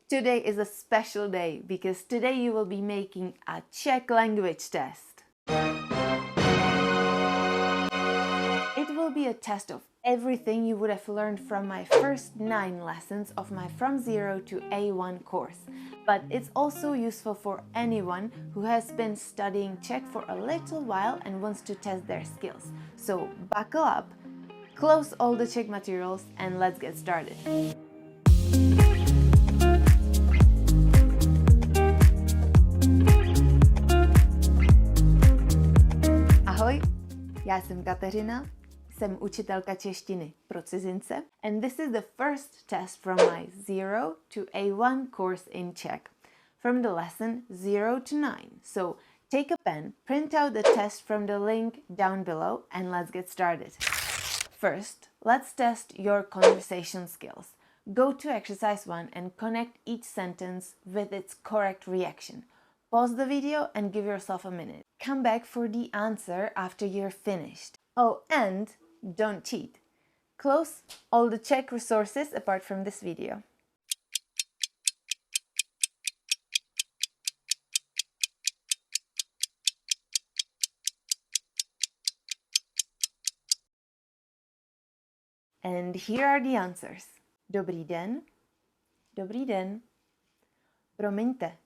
Today is a special day because today you will be making a Czech language test. It will be a test of everything you would have learned from my first 9 lessons of my From Zero to A1 course. But it's also useful for anyone who has been studying Czech for a little while and wants to test their skills. So buckle up, close all the Czech materials and let's get started. Ahoj, já jsem Kateřina, jsem učitelka češtiny pro cizince, and this is the first test from my 0 to A1 course in Czech, from the lesson 0 to 9. So take a pen, print out the test from the link down below, and let's get started. First, let's test your conversation skills. Go to exercise 1 and connect each sentence with its correct reaction. Pause the video and give yourself a minute. Come back for the answer after you're finished. Oh, and don't cheat. Close all the Czech resources apart from this video. And here are the answers. Dobrý den. Dobrý den. Promiňte.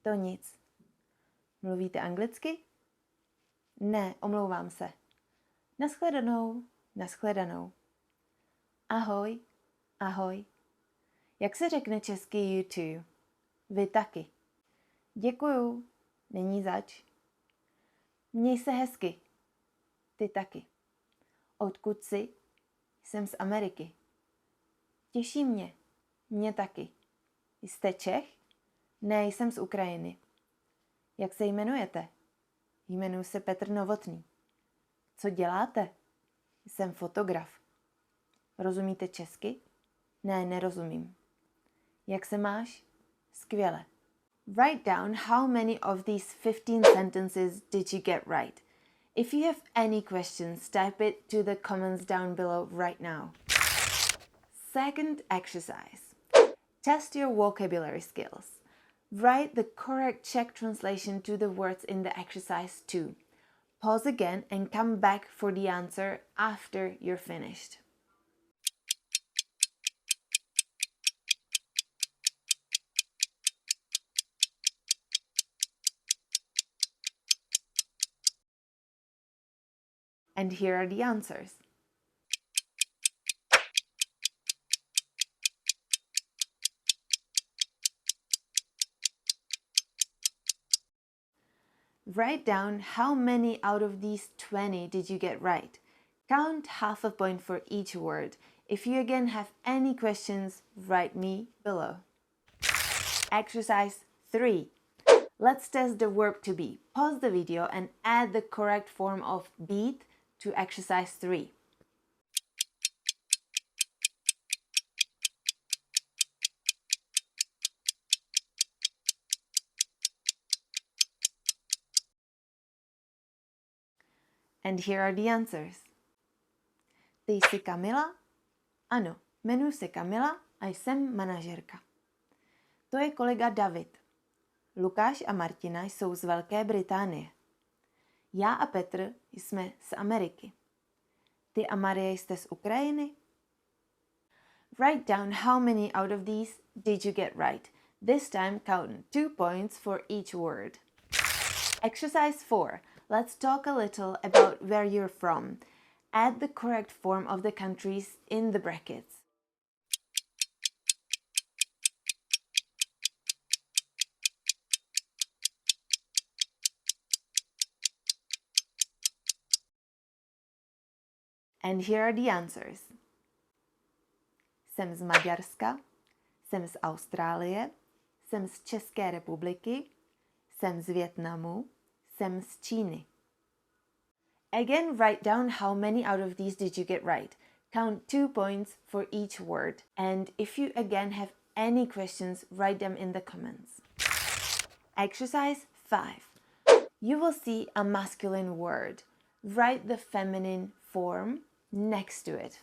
To nic. Mluvíte anglicky? Ne, omlouvám se. Naschledanou. Naschledanou. Ahoj. Ahoj. Jak se řekne česky you too? Vy taky. Děkuju. Není zač. Měj se hezky. Ty taky. Odkud jsi? Jsem z Ameriky. Těší mě. Mě taky. Jste Čech? Ne, jsem z Ukrajiny. Jak se jmenujete? Jmenuji se Petr Novotný. Co děláte? Jsem fotograf. Rozumíte česky? Ne, nerozumím. Jak se máš? Skvěle. Write down how many of these 15 sentences did you get right. If you have any questions, type it to the comments down below right now. Second exercise. Test your vocabulary skills. Write the correct Czech translation to the words in the exercise 2. Pause again and come back for the answer after you're finished. And here are the answers. Write down how many out of these 20 did you get right. Count half a point for each word. If you again have any questions, write me below. Exercise 3. Let's test the verb to be. Pause the video and add the correct form of být to exercise 3. And here are the answers. Ty jsi Kamila? Ano, jmenuji se Kamila a jsem manažerka. To je kolega David. Lukáš a Martina jsou z Velké Británie. Já a Petr jsme z Ameriky. Ty a Marie jste z Ukrajiny? Write down how many out of these did you get right. This time count 2 points for each word. Exercise 4. Let's talk a little about where you're from. Add the correct form of the countries in the brackets. And here are the answers. Jsem z Maďarska, jsem z Austrálie, jsem z České republiky, jsem z Vietnamu, jsem z Číny. Again, write down how many out of these did you get right. Count 2 points for each word. And if you again have any questions, write them in the comments. Exercise 5. You will see a masculine word. Write the feminine form next to it.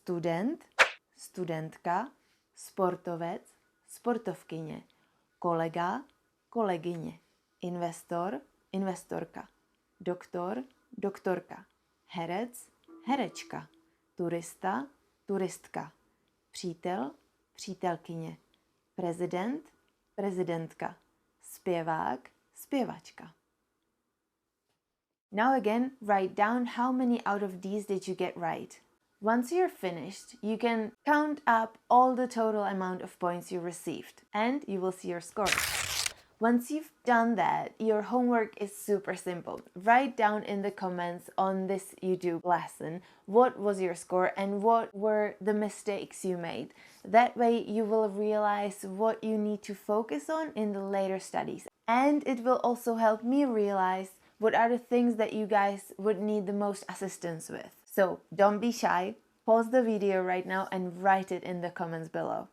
student, studentka, sportovec, sportovkyně, kolega, kolegyně, investor, investorka, doktor, doktorka, herec, herečka, turista, turistka, přítel, přítelkyně, prezident, prezidentka, zpěvák, zpěvačka. Now again, write down how many out of these did you get right. Once you're finished, you can count up all the total amount of points you received, and you will see your score. Once you've done that, your homework is super simple. Write down in the comments on this YouTube lesson what was your score and what were the mistakes you made. That way you will realize what you need to focus on in the later studies. And it will also help me realize what are the things that you guys would need the most assistance with. So don't be shy, pause the video right now and write it in the comments below.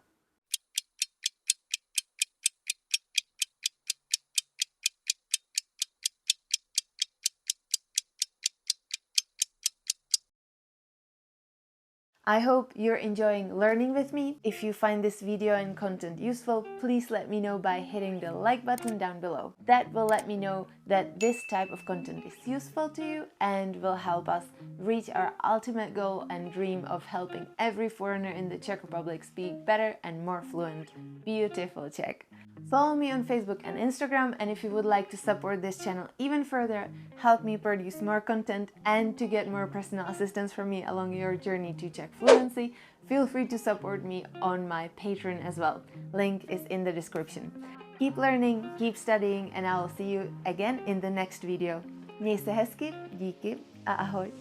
I hope you're enjoying learning with me. If you find this video and content useful, please let me know by hitting the like button down below. That will let me know that this type of content is useful to you and will help us reach our ultimate goal and dream of helping every foreigner in the Czech Republic speak better and more fluent, beautiful Czech. Follow me on Facebook and Instagram, and if you would like to support this channel even further, help me produce more content, and to get more personal assistance from me along your journey to Czech fluency, feel free to support me on my Patreon as well. Link is in the description. Keep learning, keep studying, and I will see you again in the next video. Měj se hezky, díky a ahoj.